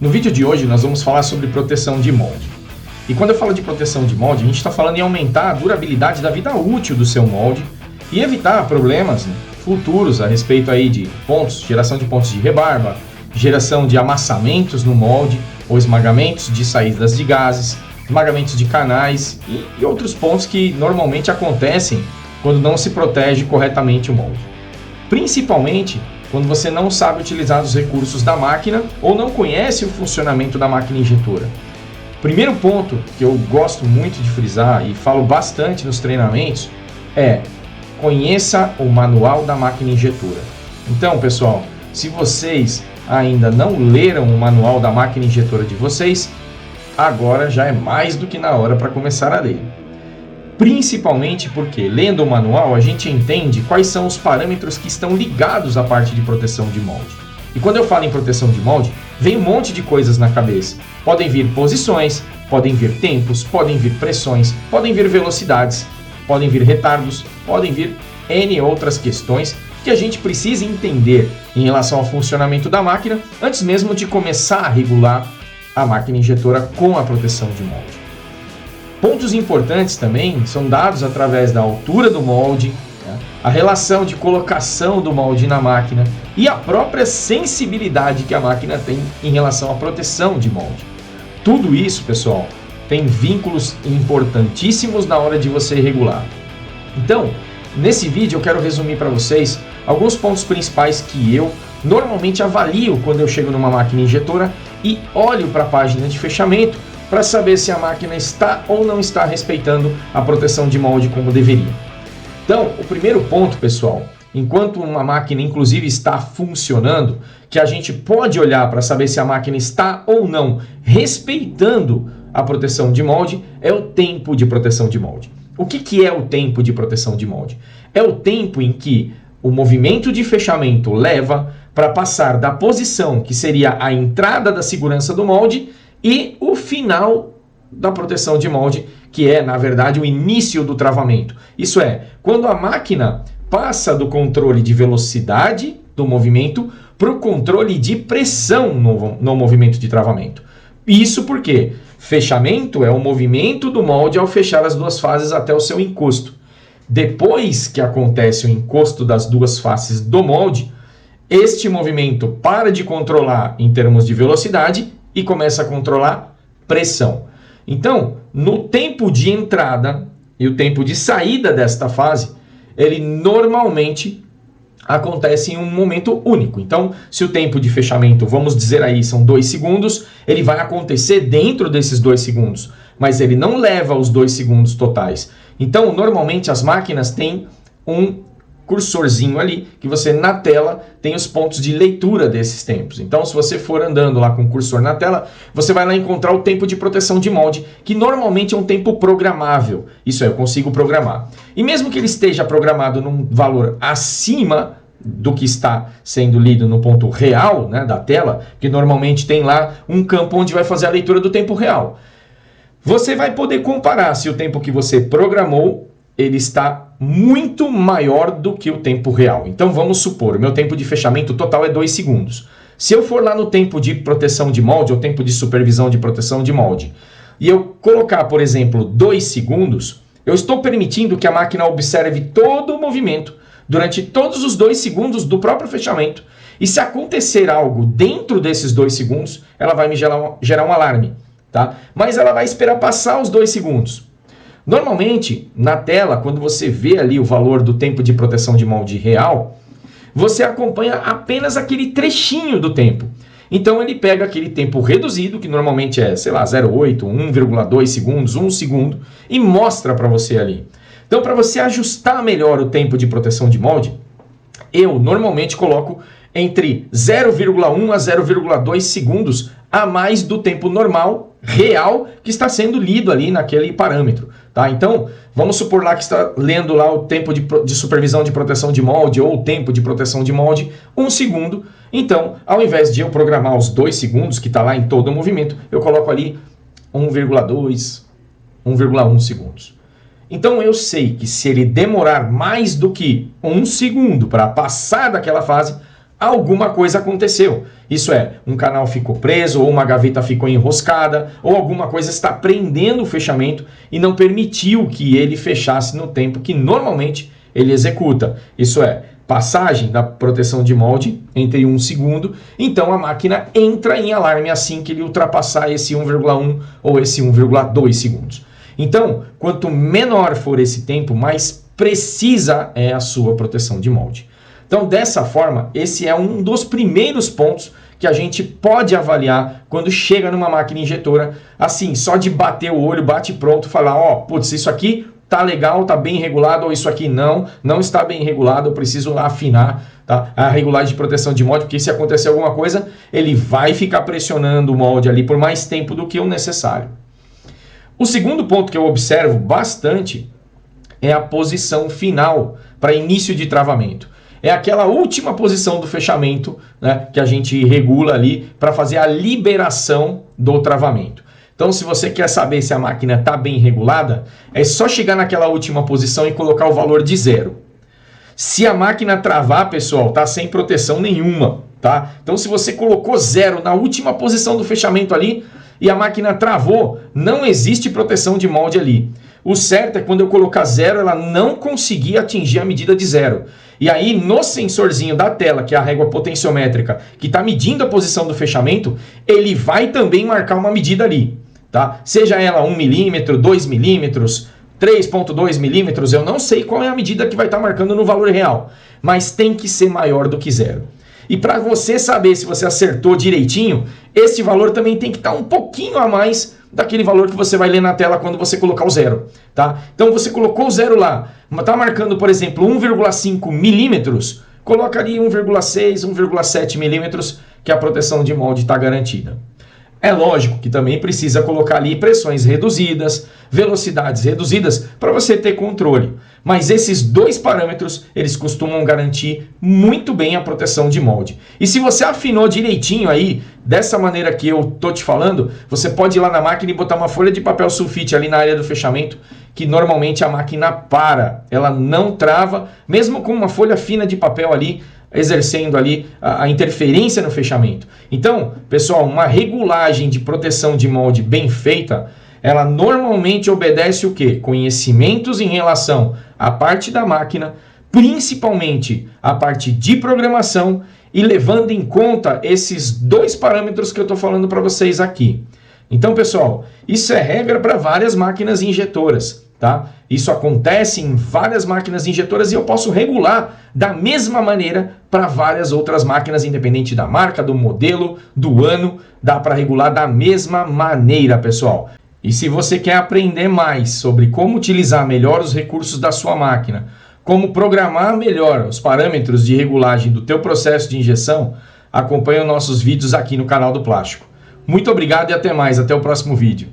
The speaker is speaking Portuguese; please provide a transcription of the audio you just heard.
No vídeo de hoje nós vamos falar sobre proteção de molde. E quando eu falo de proteção de molde, a gente está falando em aumentar a durabilidade da vida útil do seu molde e evitar problemas futuros a respeito aí de pontos, geração de pontos de rebarba, geração de amassamentos no molde ou esmagamentos de saídas de gases, esmagamentos de canais e outros pontos que normalmente acontecem quando não se protege corretamente o molde. Principalmente quando você não sabe utilizar os recursos da máquina ou não conhece o funcionamento da máquina injetora. Primeiro ponto que eu gosto muito de frisar e falo bastante nos treinamentos é: conheça o manual da máquina injetora. Então, pessoal, se vocês ainda não leram o manual da máquina injetora de vocês, agora já é mais do que na hora para começar a ler. Principalmente porque, lendo o manual, a gente entende quais são os parâmetros que estão ligados à parte de proteção de molde. E quando eu falo em proteção de molde, vem um monte de coisas na cabeça. Podem vir posições, podem vir tempos, podem vir pressões, podem vir velocidades, podem vir retardos, podem vir N outras questões que a gente precisa entender em relação ao funcionamento da máquina antes mesmo de começar a regular a máquina injetora com a proteção de molde. Pontos importantes também são dados através da altura do molde, a relação de colocação do molde na máquina e a própria sensibilidade que a máquina tem em relação à proteção de molde. Tudo isso, pessoal, tem vínculos importantíssimos na hora de você regular. Então, nesse vídeo eu quero resumir para vocês alguns pontos principais que eu normalmente avalio quando eu chego numa máquina injetora e olho para a página de fechamento para saber se a máquina está ou não está respeitando a proteção de molde como deveria. Então, o primeiro ponto, pessoal, enquanto uma máquina inclusive está funcionando, que a gente pode olhar para saber se a máquina está ou não respeitando a proteção de molde, é o tempo de proteção de molde. O que é o tempo de proteção de molde? É o tempo em que o movimento de fechamento leva para passar da posição que seria a entrada da segurança do molde e o final da proteção de molde, que é, na verdade, o início do travamento. Isso é, quando a máquina passa do controle de velocidade do movimento para o controle de pressão no movimento de travamento. Isso porque fechamento é o movimento do molde ao fechar as duas faces até o seu encosto. Depois que acontece o encosto das duas faces do molde, este movimento para de controlar em termos de velocidade e começa a controlar pressão. Então, no tempo de entrada e o tempo de saída desta fase, ele normalmente acontece em um momento único. Então, se o tempo de fechamento, vamos dizer aí, são 2 segundos, ele vai acontecer dentro desses 2 segundos, mas ele não leva os 2 segundos totais. Então, normalmente as máquinas têm um cursorzinho ali, que você na tela tem os pontos de leitura desses tempos. Então, se você for andando lá com o cursor na tela, você vai lá encontrar o tempo de proteção de molde, que normalmente é um tempo programável. Isso é, eu consigo programar. E mesmo que ele esteja programado num valor acima do que está sendo lido no ponto real, né, da tela, que normalmente tem lá um campo onde vai fazer a leitura do tempo real. Você vai poder comparar se o tempo que você programou ele está muito maior do que o tempo real. Então vamos supor, o meu tempo de fechamento total é 2 segundos. Se eu for lá no tempo de proteção de molde, ou tempo de supervisão de proteção de molde, e eu colocar, por exemplo, 2 segundos, eu estou permitindo que a máquina observe todo o movimento durante todos os 2 segundos do próprio fechamento. E se acontecer algo dentro desses 2 segundos, ela vai me gerar um alarme, tá? Mas ela vai esperar passar os 2 segundos. Normalmente, na tela, quando você vê ali o valor do tempo de proteção de molde real, você acompanha apenas aquele trechinho do tempo. Então ele pega aquele tempo reduzido, que normalmente é, sei lá, 0,8, 1,2 segundos, 1 segundo, e mostra para você ali. Então, para você ajustar melhor o tempo de proteção de molde, eu normalmente coloco entre 0,1 a 0,2 segundos a mais do tempo normal, real, que está sendo lido ali naquele parâmetro. Tá? Então, vamos supor lá que está lendo lá o tempo de supervisão de proteção de molde ou o tempo de proteção de molde, 1 segundo. Então, ao invés de eu programar os 2 segundos, que está lá em todo o movimento, eu coloco ali 1,2, 1,1 segundos. Então, eu sei que se ele demorar mais do que 1 segundo para passar daquela fase, alguma coisa aconteceu. Isso é, um canal ficou preso, ou uma gaveta ficou enroscada, ou alguma coisa está prendendo o fechamento e não permitiu que ele fechasse no tempo que normalmente ele executa. Isso é, passagem da proteção de molde entre 1 segundo, então a máquina entra em alarme assim que ele ultrapassar esse 1,1 ou esse 1,2 segundos. Então, quanto menor for esse tempo, mais precisa é a sua proteção de molde. Então, dessa forma, esse é um dos primeiros pontos que a gente pode avaliar quando chega numa máquina injetora, assim, só de bater o olho, bate pronto, falar, ó, putz, isso aqui tá legal, tá bem regulado, ou isso aqui não está bem regulado, eu preciso lá afinar, tá, a regulagem de proteção de molde, porque se acontecer alguma coisa, ele vai ficar pressionando o molde ali por mais tempo do que o necessário. O segundo ponto que eu observo bastante é a posição final para início de travamento. É aquela última posição do fechamento, né, que a gente regula ali para fazer a liberação do travamento. Então, se você quer saber se a máquina está bem regulada, é só chegar naquela última posição e colocar o valor de 0. Se a máquina travar, pessoal, tá sem proteção nenhuma, tá? Então, se você colocou 0 na última posição do fechamento ali e a máquina travou, não existe proteção de molde ali. O certo é quando eu colocar 0, ela não conseguir atingir a medida de 0. E aí, no sensorzinho da tela, que é a régua potenciométrica, que está medindo a posição do fechamento, ele vai também marcar uma medida ali, tá? Seja ela 1 milímetro, 2 milímetros, 3,2 milímetros, eu não sei qual é a medida que vai estar marcando no valor real, mas tem que ser maior do que 0. E para você saber se você acertou direitinho, esse valor também tem que estar um pouquinho a mais daquele valor que você vai ler na tela quando você colocar o 0, tá? Então você colocou o 0 lá, está marcando, por exemplo, 1,5 milímetros, coloca ali 1,6, 1,7 milímetros, que a proteção de molde está garantida. É lógico que também precisa colocar ali pressões reduzidas, velocidades reduzidas, para você ter controle. Mas esses dois parâmetros, eles costumam garantir muito bem a proteção de molde. E se você afinou direitinho aí, dessa maneira que eu tô te falando, você pode ir lá na máquina e botar uma folha de papel sulfite ali na área do fechamento, que normalmente a máquina para, ela não trava, mesmo com uma folha fina de papel ali, exercendo ali a interferência no fechamento. Então, pessoal, uma regulagem de proteção de molde bem feita, ela normalmente obedece o quê? Conhecimentos em relação à parte da máquina, principalmente a parte de programação e levando em conta esses dois parâmetros que eu estou falando para vocês aqui. Então, pessoal, isso é regra para várias máquinas injetoras, tá? Isso acontece em várias máquinas injetoras e eu posso regular da mesma maneira para várias outras máquinas, independente da marca, do modelo, do ano, dá para regular da mesma maneira, pessoal. E se você quer aprender mais sobre como utilizar melhor os recursos da sua máquina, como programar melhor os parâmetros de regulagem do teu processo de injeção, acompanhe os nossos vídeos aqui no canal do Plástico. Muito obrigado e até mais, até o próximo vídeo.